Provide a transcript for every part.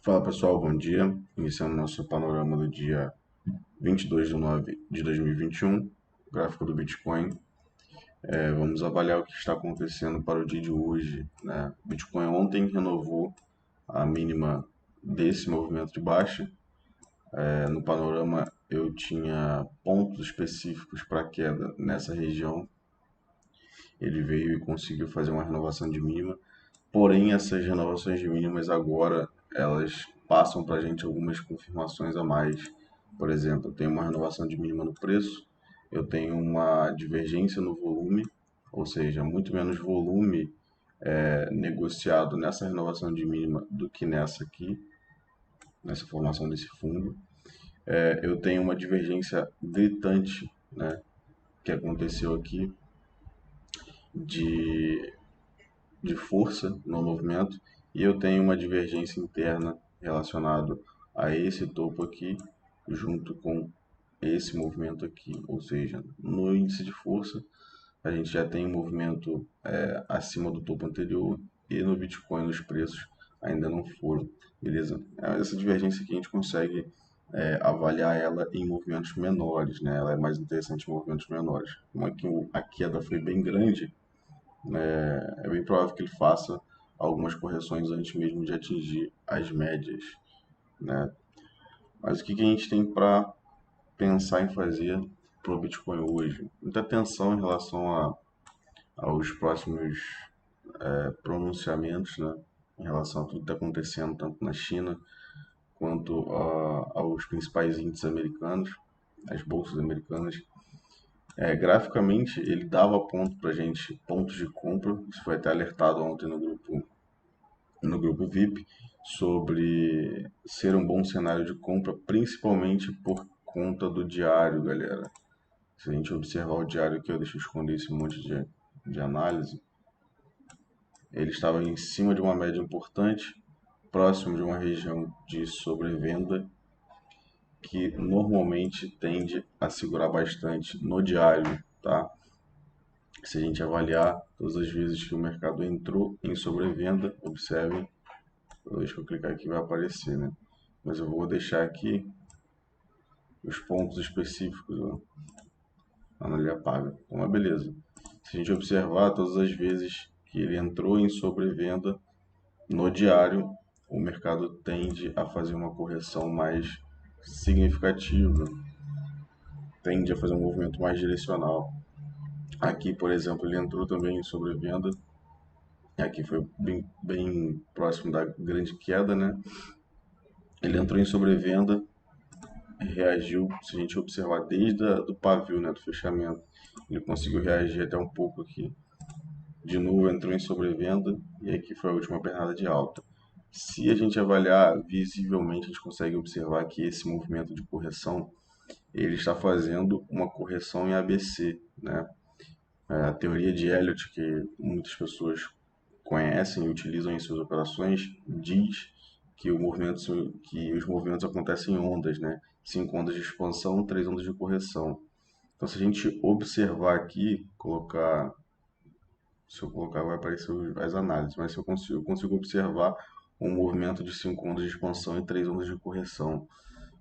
Fala pessoal, bom dia. Iniciando nosso panorama do dia 22 de nove de 2021, gráfico do Bitcoin. Vamos avaliar o que está acontecendo para o dia de hoje, né? O Bitcoin ontem renovou a mínima desse movimento de baixa. No panorama eu tinha pontos específicos para queda nessa região. Ele veio e conseguiu fazer uma renovação de mínima. Porém, essas renovações de mínimas agora, elas passam para a gente algumas confirmações a mais. Por exemplo, eu tenho uma renovação de mínima no preço, eu tenho uma divergência no volume, ou seja, muito menos volume negociado nessa renovação de mínima do que nessa aqui, nessa formação desse fundo. Eu tenho uma divergência gritante, né, que aconteceu aqui de força no movimento e eu tenho uma divergência interna relacionado a esse topo aqui junto com esse movimento aqui, ou seja, no índice de força a gente já tem um movimento acima do topo anterior e no Bitcoin os preços ainda não foram, beleza? Essa divergência aqui a gente consegue avaliar ela em movimentos menores, né? Ela é mais interessante em movimentos menores. Como aqui a queda foi bem grande, é bem provável que ele faça algumas correções antes mesmo de atingir as médias, né? Mas o que a gente tem para pensar em fazer para o Bitcoin hoje? Muita atenção em relação aos próximos pronunciamentos, né? Em relação a tudo que está acontecendo tanto na China quanto aos principais índices americanos, as bolsas americanas. Graficamente, ele dava ponto para gente, pontos de compra. Isso foi até alertado ontem no grupo VIP sobre ser um bom cenário de compra, principalmente por conta do diário, galera. Se a gente observar o diário aqui, eu deixo esconder esse monte de análise, ele estava em cima de uma média importante, próximo de uma região de sobrevenda, que normalmente tende a segurar bastante no diário, tá? Se a gente avaliar todas as vezes que o mercado entrou em sobrevenda, observem, deixa eu clicar aqui vai aparecer, né? Mas eu vou deixar aqui os pontos específicos, ó. Não, ele apaga. Então, mas beleza. Se a gente observar todas as vezes que ele entrou em sobrevenda no diário, o mercado tende a fazer uma correção mais significativa, tende a fazer um movimento mais direcional. Aqui, por exemplo, ele entrou também em sobrevenda. Aqui foi bem próximo da grande queda, né? Ele entrou em sobrevenda, reagiu, se a gente observar desde do pavio, né, do fechamento, ele conseguiu reagir até um pouco aqui. De novo entrou em sobrevenda e aqui foi a última pernada de alta. Se a gente avaliar visivelmente, a gente consegue observar que esse movimento de correção ele está fazendo uma correção em ABC, né? A teoria de Elliott, que muitas pessoas conhecem e utilizam em suas operações, diz que os movimentos acontecem em ondas, né? 5 ondas de expansão, 3 ondas de correção. Então, se a gente observar aqui, se eu colocar vai aparecer as análises, mas se eu consigo observar um movimento de 5 ondas de expansão e 3 ondas de correção.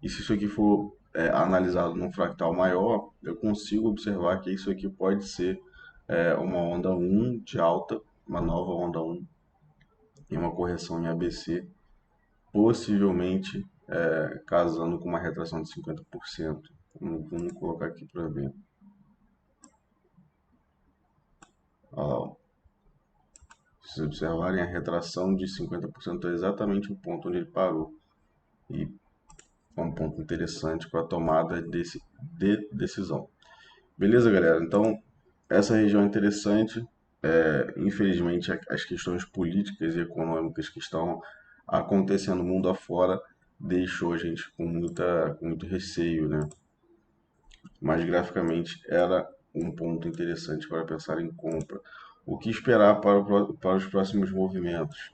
E se isso aqui for analisado num fractal maior, eu consigo observar que isso aqui pode ser uma onda 1 de alta, uma nova onda 1 e uma correção em ABC, possivelmente casando com uma retração de 50%. Vamos colocar aqui para ver. Olha lá, se vocês observarem, a retração de 50% é exatamente o ponto onde ele parou. E é um ponto interessante para a tomada de decisão. Beleza, galera? Então, essa região é interessante. Infelizmente, as questões políticas e econômicas que estão acontecendo mundo afora deixou a gente com muito receio, né? Mas graficamente era um ponto interessante para pensar em compra. O que esperar para os próximos movimentos?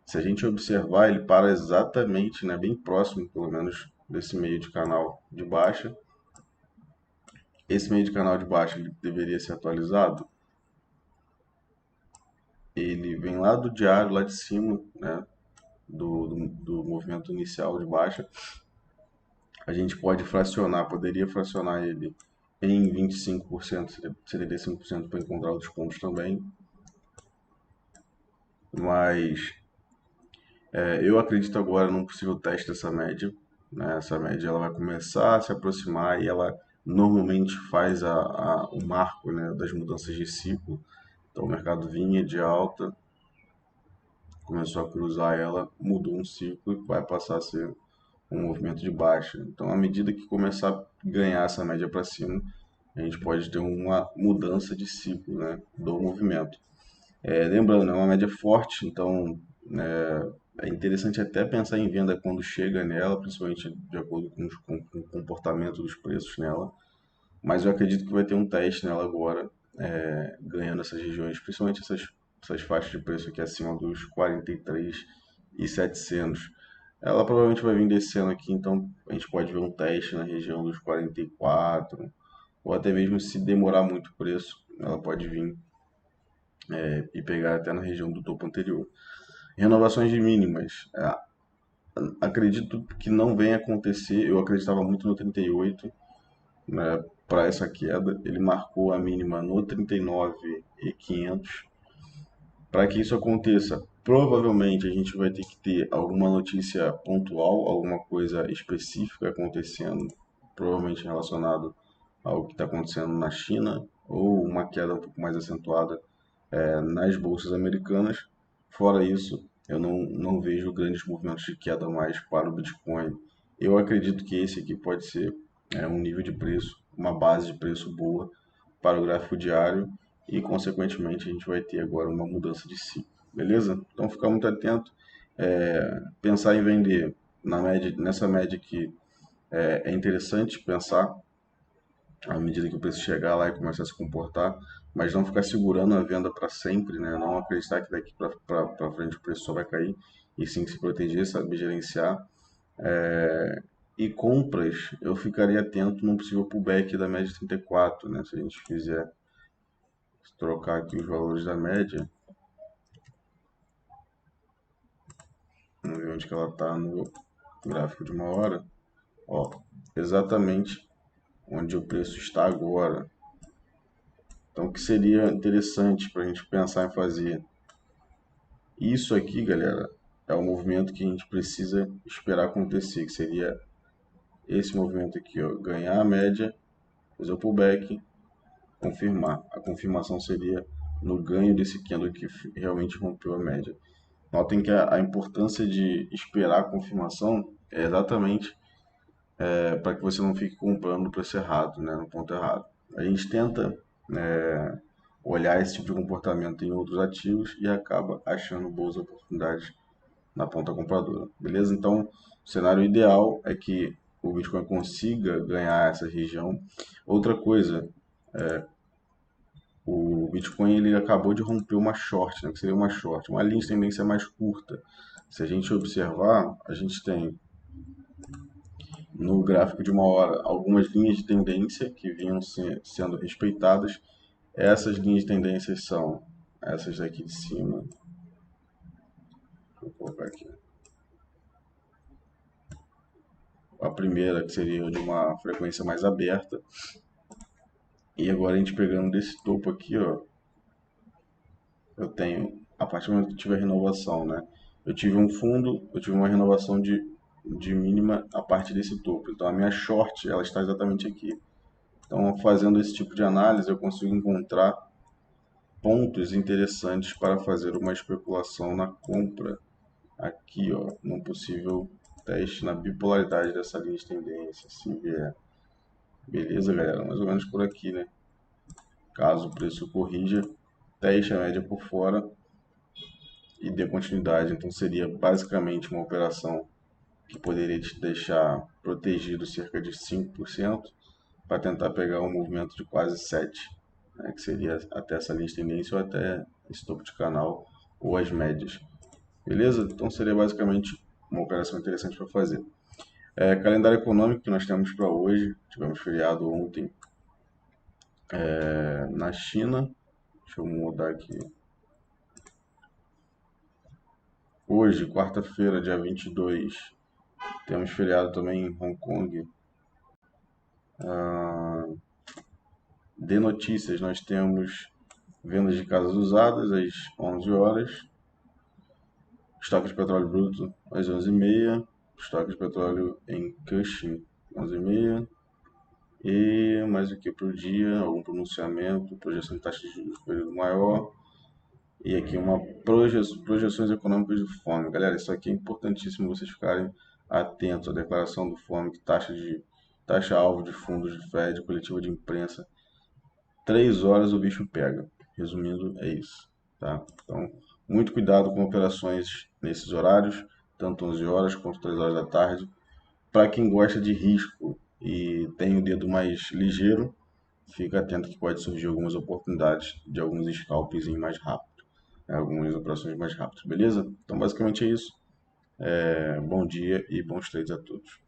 Se a gente observar, ele para exatamente, né, bem próximo, pelo menos, desse meio de canal de baixa. Esse meio de canal de baixa ele deveria ser atualizado. Ele vem lá do diário, lá de cima, né? do movimento inicial de baixa, a gente pode fracionar, poderia fracionar ele em 25%, 75% para encontrar outros pontos também, mas eu acredito agora num possível teste dessa média, né? Essa média ela vai começar a se aproximar e ela normalmente faz o marco, né, das mudanças de ciclo. Então o mercado vinha de alta, começou a cruzar ela, mudou um ciclo e vai passar a ser um movimento de baixa. Então, à medida que começar a ganhar essa média para cima, a gente pode ter uma mudança de ciclo, né, do movimento. Lembrando, é uma média forte, então é interessante até pensar em venda quando chega nela, principalmente de acordo com o comportamento dos preços nela. Mas eu acredito que vai ter um teste nela agora, ganhando essas regiões, principalmente essas faixas de preço aqui acima dos 43.700. Ela provavelmente vai vir descendo aqui, então a gente pode ver um teste na região dos 44, ou até mesmo se demorar muito o preço, ela pode vir e pegar até na região do topo anterior. Renovações de mínimas. Acredito que não venha acontecer. Eu acreditava muito no 38, né, para essa queda. Ele marcou a mínima no 39.500. Para que isso aconteça, provavelmente a gente vai ter que ter alguma notícia pontual, alguma coisa específica acontecendo, provavelmente relacionado ao que está acontecendo na China, ou uma queda um pouco mais acentuada nas bolsas americanas. Fora isso, eu não vejo grandes movimentos de queda mais para o Bitcoin. Eu acredito que esse aqui pode ser um nível de preço, uma base de preço boa para o gráfico diário e, consequentemente, a gente vai ter agora uma mudança de ciclo. Beleza? Então, ficar muito atento. Pensar em vender nessa média aqui é interessante pensar à medida que o preço chegar lá e começar a se comportar, mas não ficar segurando a venda para sempre, né? Não acreditar que daqui para frente o preço só vai cair, e sim se proteger, saber gerenciar. E compras, eu ficaria atento num possível pullback da média de 34, né? Se a gente fizer trocar aqui os valores da média, vamos ver onde que ela está no gráfico de uma hora. Ó, exatamente onde o preço está agora. Então, o que seria interessante para a gente pensar em fazer? Isso aqui, galera, é o movimento que a gente precisa esperar acontecer, que seria esse movimento aqui, ó, ganhar a média, fazer o pullback, confirmar. A confirmação seria no ganho desse candle que realmente rompeu a média. Notem que a importância de esperar a confirmação é exatamente para que você não fique comprando no preço errado, né, no ponto errado. A gente tenta olhar esse tipo de comportamento em outros ativos e acaba achando boas oportunidades na ponta compradora, beleza? Então, o cenário ideal é que o Bitcoin consiga ganhar essa região. Outra coisa, o Bitcoin ele acabou de romper uma short, né? Que seria uma short, uma linha de tendência mais curta. Se a gente observar, a gente tem no gráfico de uma hora algumas linhas de tendência que vinham sendo respeitadas. Essas linhas de tendência são essas daqui de cima. Vou colocar aqui. A primeira que seria de uma frequência mais aberta. E agora a gente pegando desse topo aqui, ó, eu tenho, a partir do momento que tiver renovação, né? Eu tive um fundo, eu tive uma renovação de mínima a partir desse topo. Então a minha short, ela está exatamente aqui. Então fazendo esse tipo de análise, eu consigo encontrar pontos interessantes para fazer uma especulação na compra. Aqui, ó, num possível teste na bipolaridade dessa linha de tendência, se vier. Beleza, galera? Mais ou menos por aqui, né? Caso o preço corrija, teste a média por fora e dê continuidade. Então seria basicamente uma operação que poderia te deixar protegido cerca de 5% para tentar pegar um movimento de quase 7%, né, que seria até essa linha de tendência ou até esse topo de canal ou as médias. Beleza? Então seria basicamente uma operação interessante para fazer. Calendário econômico que nós temos para hoje, tivemos feriado ontem na China. Deixa eu mudar aqui Hoje, quarta-feira, dia 22, temos feriado também em Hong Kong. De notícias, nós temos vendas de casas usadas às 11 horas, estoque de petróleo bruto às 11h30, estoque de petróleo em Cushing 11h30, e mais o que para o dia, algum pronunciamento, projeção de taxa de juros período maior, e aqui uma projeções econômicas de fome. Galera, isso aqui é importantíssimo vocês ficarem atentos à declaração do fome, taxa-alvo de fundos de Fed, coletiva de imprensa. 3 horas o bicho pega. Resumindo, é isso. Tá? Então, muito cuidado com operações nesses horários, tanto 11 horas quanto 3 horas da tarde. Para quem gosta de risco e tem o dedo mais ligeiro, fica atento que pode surgir algumas oportunidades de alguns scalps mais rápido, né? Algumas operações mais rápidas, beleza? Então, basicamente é isso. Bom dia e bons trades a todos.